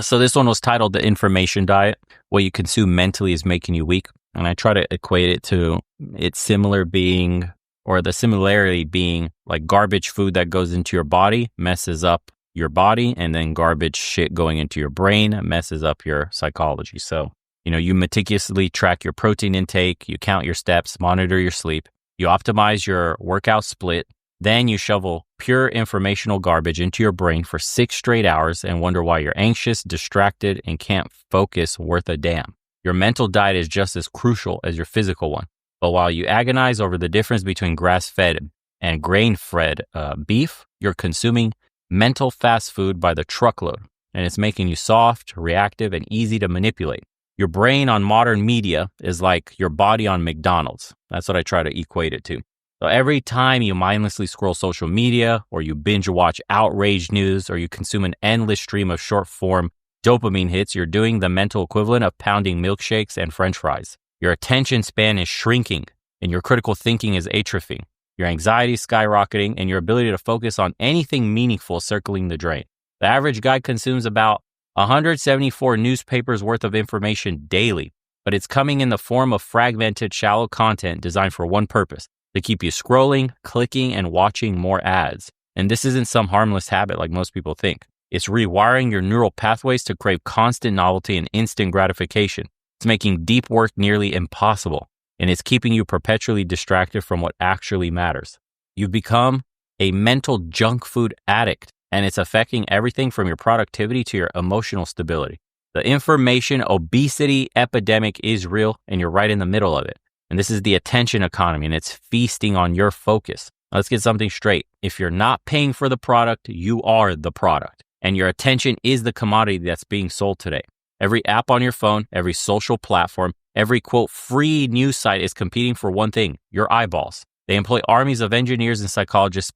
So this one was titled The Information Diet. What you consume mentally is making you weak. And I try to equate it to its similar being, or the similarity being like garbage food that goes into your body messes up your body, and then garbage shit going into your brain messes up your psychology. So, you meticulously track your protein intake, you count your steps, monitor your sleep, you optimize your workout split, then you shovel pure informational garbage into your brain for 6 straight hours and wonder why you're anxious, distracted, and can't focus worth a damn. Your mental diet is just as crucial as your physical one. But while you agonize over the difference between grass-fed and grain-fed beef, you're consuming mental fast food by the truckload, and it's making you soft, reactive, and easy to manipulate. Your brain on modern media is like your body on McDonald's. That's what I try to equate it to. So every time you mindlessly scroll social media, or you binge watch outrage news, or you consume an endless stream of short-form dopamine hits, you're doing the mental equivalent of pounding milkshakes and french fries. Your attention span is shrinking, and your critical thinking is atrophying. Your anxiety is skyrocketing, and your ability to focus on anything meaningful circling the drain. The average guy consumes about 174 newspapers worth of information daily, but it's coming in the form of fragmented, shallow content designed for one purpose: to keep you scrolling, clicking, and watching more ads. And this isn't some harmless habit like most people think. It's rewiring your neural pathways to crave constant novelty and instant gratification. It's making deep work nearly impossible, and it's keeping you perpetually distracted from what actually matters. You've become a mental junk food addict, and it's affecting everything from your productivity to your emotional stability. The information obesity epidemic is real, and you're right in the middle of it. And this is the attention economy, and it's feasting on your focus. Let's get something straight. If you're not paying for the product, you are the product, and your attention is the commodity that's being sold today. Every app on your phone, every social platform, every quote free news site is competing for one thing: your eyeballs. They employ armies of engineers and psychologists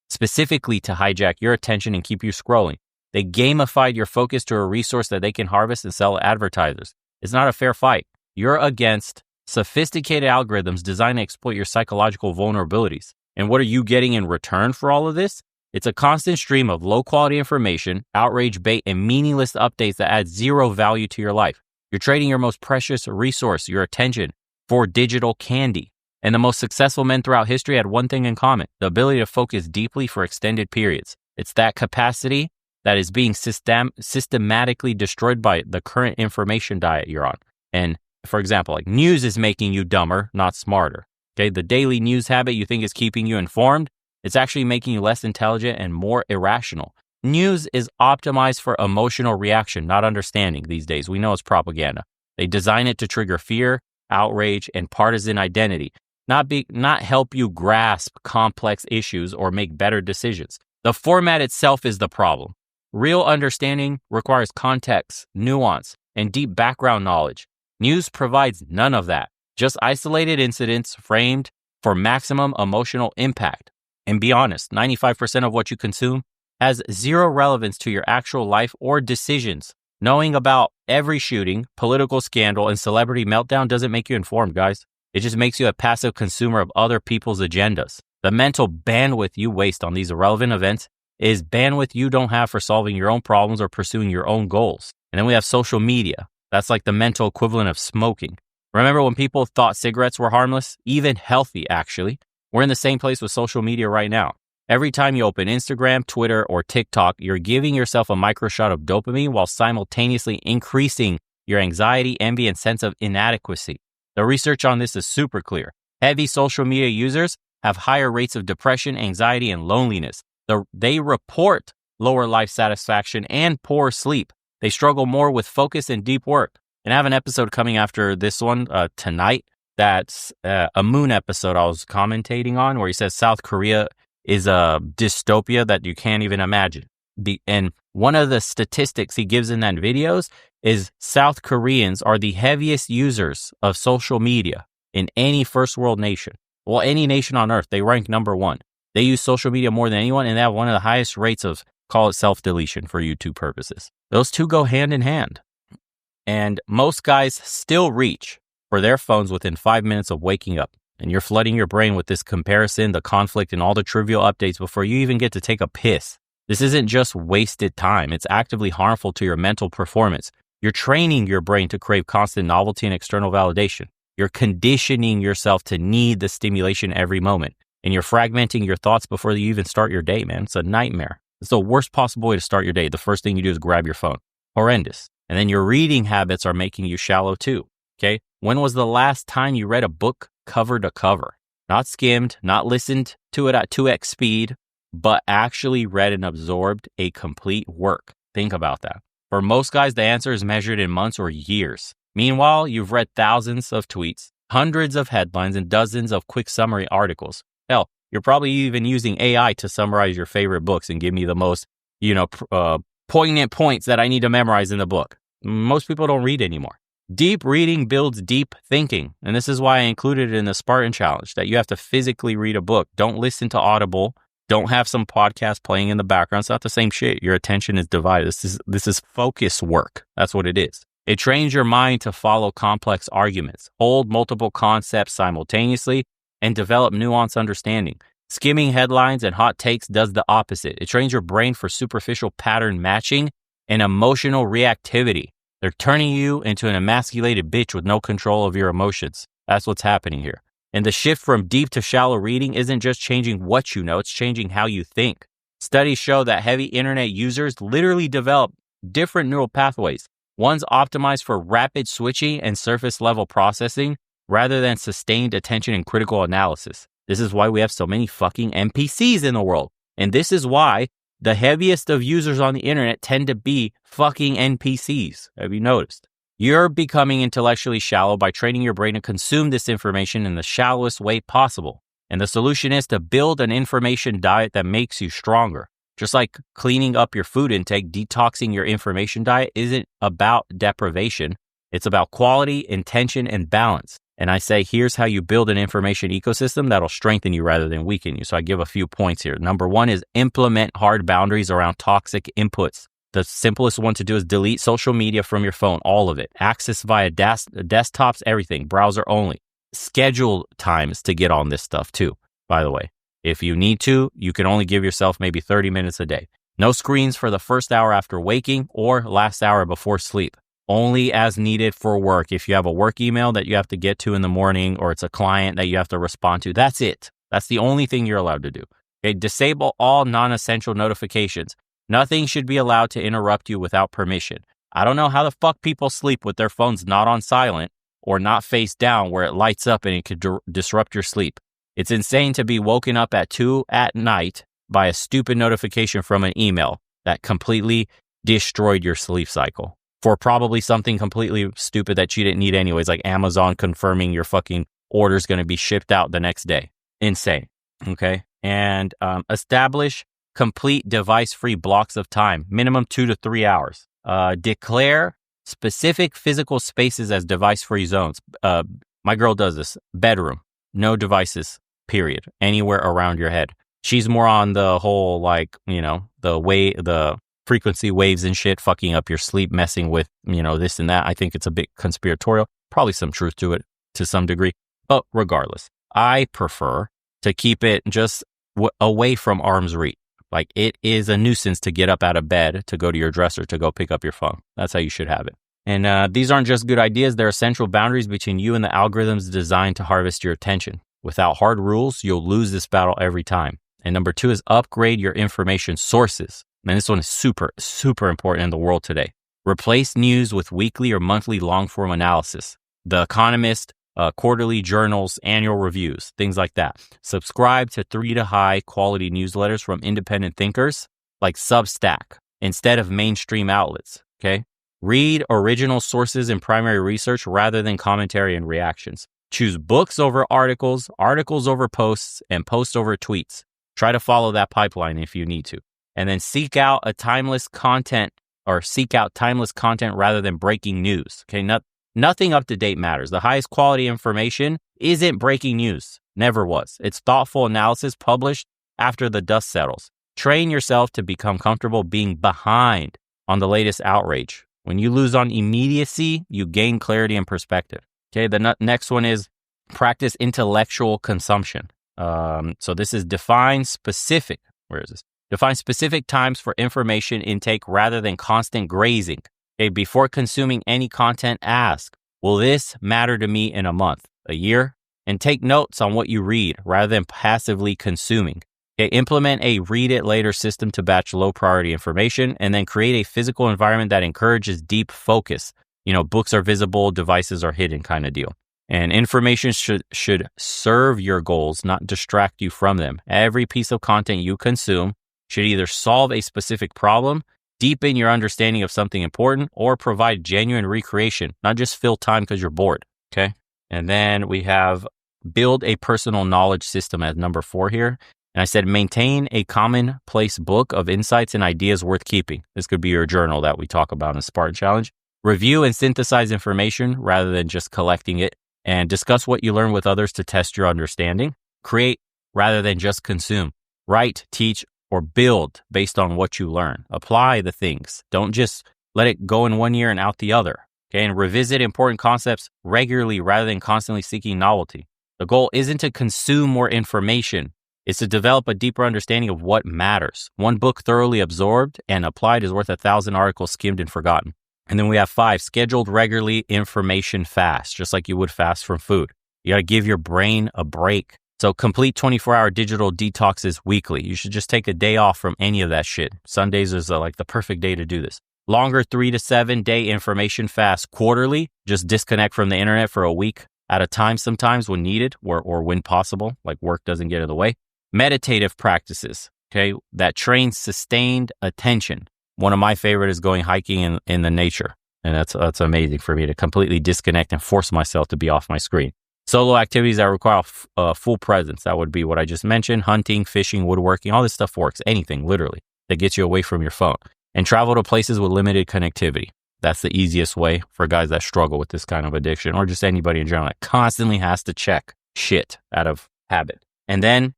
specifically to hijack your attention and keep you scrolling. They gamified your focus to a resource that they can harvest and sell to advertisers. It's not a fair fight. You're against sophisticated algorithms designed to exploit your psychological vulnerabilities. And what are you getting in return for all of this? It's a constant stream of low-quality information, outrage bait, and meaningless updates that add zero value to your life. You're trading your most precious resource, your attention, for digital candy. And the most successful men throughout history had one thing in common: the ability to focus deeply for extended periods. It's that capacity that is being systematically destroyed by the current information diet you're on. And for example, like news is making you dumber, not smarter. Okay, the daily news habit you think is keeping you informed, it's actually making you less intelligent and more irrational. News is optimized for emotional reaction, not understanding these days. We know it's propaganda. They design it to trigger fear, outrage, and partisan identity, not help you grasp complex issues or make better decisions. The format itself is the problem. Real understanding requires context, nuance, and deep background knowledge. News provides none of that, just isolated incidents framed for maximum emotional impact. And be honest, 95% of what you consume has zero relevance to your actual life or decisions. Knowing about every shooting, political scandal, and celebrity meltdown doesn't make you informed, guys. It just makes you a passive consumer of other people's agendas. The mental bandwidth you waste on these irrelevant events is bandwidth you don't have for solving your own problems or pursuing your own goals. And then we have social media. That's like the mental equivalent of smoking. Remember when people thought cigarettes were harmless? Even healthy, actually. We're in the same place with social media right now. Every time you open Instagram, Twitter, or TikTok, you're giving yourself a microshot of dopamine while simultaneously increasing your anxiety, envy, and sense of inadequacy. The research on this is super clear. Heavy social media users have higher rates of depression, anxiety, and loneliness. They report lower life satisfaction and poor sleep. They struggle more with focus and deep work. And I have an episode coming after this one tonight. That's a Moon episode I was commentating on, where he says South Korea is a dystopia that you can't even imagine. And one of the statistics he gives in that videos is South Koreans are the heaviest users of social media in any first world nation. Well, any nation on earth, they rank number one. They use social media more than anyone, and they have one of the highest rates of, call it self-deletion for YouTube purposes. Those two go hand in hand. And most guys still reach for their phones within 5 minutes of waking up. And you're flooding your brain with this comparison, the conflict, and all the trivial updates before you even get to take a piss. This isn't just wasted time. It's actively harmful to your mental performance. You're training your brain to crave constant novelty and external validation. You're conditioning yourself to need the stimulation every moment. And you're fragmenting your thoughts before you even start your day, man. It's a nightmare. It's the worst possible way to start your day. The first thing you do is grab your phone. Horrendous. And then your reading habits are making you shallow too. Okay. When was the last time you read a book cover to cover? Not skimmed, not listened to it at 2x speed, but actually read and absorbed a complete work. Think about that. For most guys, the answer is measured in months or years. Meanwhile, you've read thousands of tweets, hundreds of headlines, and dozens of quick summary articles. Hell, you're probably even using AI to summarize your favorite books and give me the most, poignant points that I need to memorize in the book. Most people don't read anymore. Deep reading builds deep thinking. And this is why I included it in the Spartan Challenge, that you have to physically read a book. Don't listen to Audible. Don't have some podcast playing in the background. It's not the same shit. Your attention is divided. This is focus work. That's what it is. It trains your mind to follow complex arguments, hold multiple concepts simultaneously, and develop nuanced understanding. Skimming headlines and hot takes does the opposite. It trains your brain for superficial pattern matching and emotional reactivity. They're turning you into an emasculated bitch with no control of your emotions. That's what's happening here. And the shift from deep to shallow reading isn't just changing what you know, it's changing how you think. Studies show that heavy internet users literally develop different neural pathways. One's optimized for rapid switching and surface level processing rather than sustained attention and critical analysis. This is why we have so many fucking NPCs in the world. And this is why the heaviest of users on the internet tend to be fucking NPCs. Have you noticed? You're becoming intellectually shallow by training your brain to consume this information in the shallowest way possible. And the solution is to build an information diet that makes you stronger. Just like cleaning up your food intake, detoxing your information diet isn't about deprivation. It's about quality, intention, and balance. And I say, here's how you build an information ecosystem that'll strengthen you rather than weaken you. So I give a few points here. Number one is implement hard boundaries around toxic inputs. The simplest one to do is delete social media from your phone, all of it. Access via desktops, everything, browser only. Schedule times to get on this stuff too, by the way. If you need to, you can only give yourself maybe 30 minutes a day. No screens for the first hour after waking or last hour before sleep. Only as needed for work. If you have a work email that you have to get to in the morning or it's a client that you have to respond to, that's it. That's the only thing you're allowed to do. Okay, disable all non-essential notifications. Nothing should be allowed to interrupt you without permission. I don't know how the fuck people sleep with their phones not on silent or not face down where it lights up and it could disrupt your sleep. It's insane to be woken up at 2 a.m. by a stupid notification from an email that completely destroyed your sleep cycle for probably something completely stupid that you didn't need anyways, like Amazon confirming your fucking order's going to be shipped out the next day. Insane. Okay. And establish complete device-free blocks of time, minimum 2 to 3 hours. Declare specific physical spaces as device-free zones. My girl does this. Bedroom, no devices, period. Anywhere around your head. She's more on the whole, the frequency waves and shit, fucking up your sleep, messing with, this and that. I think it's a bit conspiratorial. Probably some truth to it to some degree. But regardless, I prefer to keep it just away from arm's reach. Like, it is a nuisance to get up out of bed, to go to your dresser, to go pick up your phone. That's how you should have it. And these aren't just good ideas. They're essential boundaries between you and the algorithms designed to harvest your attention. Without hard rules, you'll lose this battle every time. And number 2 is upgrade your information sources. And this one is super, super important in the world today. Replace news with weekly or monthly long-form analysis. The Economist, quarterly journals, annual reviews, things like that. Subscribe to 3 to high quality newsletters from independent thinkers like Substack instead of mainstream outlets. Okay. Read original sources and primary research rather than commentary and reactions. Choose books over articles, articles over posts, and posts over tweets. Try to follow that pipeline if you need to. And then seek out timeless content rather than breaking news. Okay. Nothing up to date matters. The highest quality information isn't breaking news. Never was. It's thoughtful analysis published after the dust settles. Train yourself to become comfortable being behind on the latest outrage. When you lose on immediacy, you gain clarity and perspective. Okay, the next one is practice intellectual consumption. So this is define specific Define specific times for information intake rather than constant grazing. Okay, before consuming any content, ask, will this matter to me in a month, a year? And take notes on what you read rather than passively consuming. Okay, implement a read it later system to batch low priority information, and then create a physical environment that encourages deep focus. Books are visible, devices are hidden kind of deal. And information should serve your goals, not distract you from them. Every piece of content you consume should either solve a specific problem, deepen your understanding of something important, or provide genuine recreation, not just fill time because you're bored. Okay. And then we have build a personal knowledge system as number 4 here. And I said, maintain a commonplace book of insights and ideas worth keeping. This could be your journal that we talk about in the Spartan Challenge. Review and synthesize information rather than just collecting it, and discuss what you learn with others to test your understanding. Create rather than just consume. Write, teach, or build based on what you learn. Apply the things. Don't just let it go in one ear and out the other. Okay, and revisit important concepts regularly rather than constantly seeking novelty. The goal isn't to consume more information. It's to develop a deeper understanding of what matters. One book thoroughly absorbed and applied is worth 1,000 articles skimmed and forgotten. And then we have 5, scheduled regularly information fast, just like you would fast from food. You got to give your brain a break. So complete 24-hour digital detoxes weekly. You should just take a day off from any of that shit. Sundays is like the perfect day to do this. Longer 3 to 7 day information fast quarterly. Just disconnect from the internet for a week at a time sometimes when needed or when possible, like work doesn't get in the way. Meditative practices, okay, that train sustained attention. One of my favorite is going hiking in the nature. And that's amazing for me to completely disconnect and force myself to be off my screen. Solo activities that require full presence. That would be what I just mentioned. Hunting, fishing, woodworking, all this stuff works. Anything, literally, that gets you away from your phone. And travel to places with limited connectivity. That's the easiest way for guys that struggle with this kind of addiction, or just anybody in general that constantly has to check shit out of habit. And then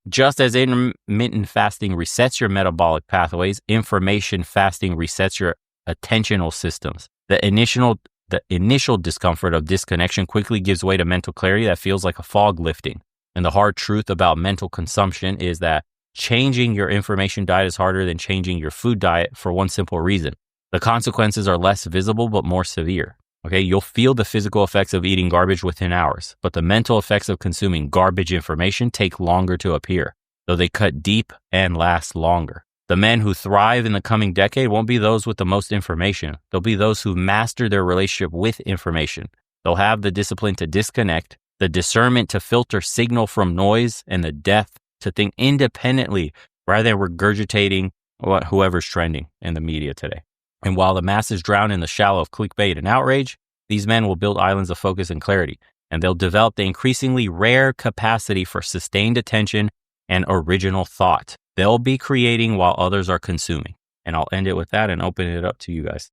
just as intermittent fasting resets your metabolic pathways, information fasting resets your attentional systems. The initial discomfort of disconnection quickly gives way to mental clarity that feels like a fog lifting. And the hard truth about mental consumption is that changing your information diet is harder than changing your food diet for one simple reason. The consequences are less visible but more severe. Okay, you'll feel the physical effects of eating garbage within hours, but the mental effects of consuming garbage information take longer to appear, though they cut deep and last longer. The men who thrive in the coming decade won't be those with the most information. They'll be those who master their relationship with information. They'll have the discipline to disconnect, the discernment to filter signal from noise, and the depth to think independently rather than regurgitating whoever's trending in the media today. And while the masses drown in the shallow of clickbait and outrage, these men will build islands of focus and clarity, and they'll develop the increasingly rare capacity for sustained attention and original thought. They'll be creating while others are consuming. And I'll end it with that and open it up to you guys.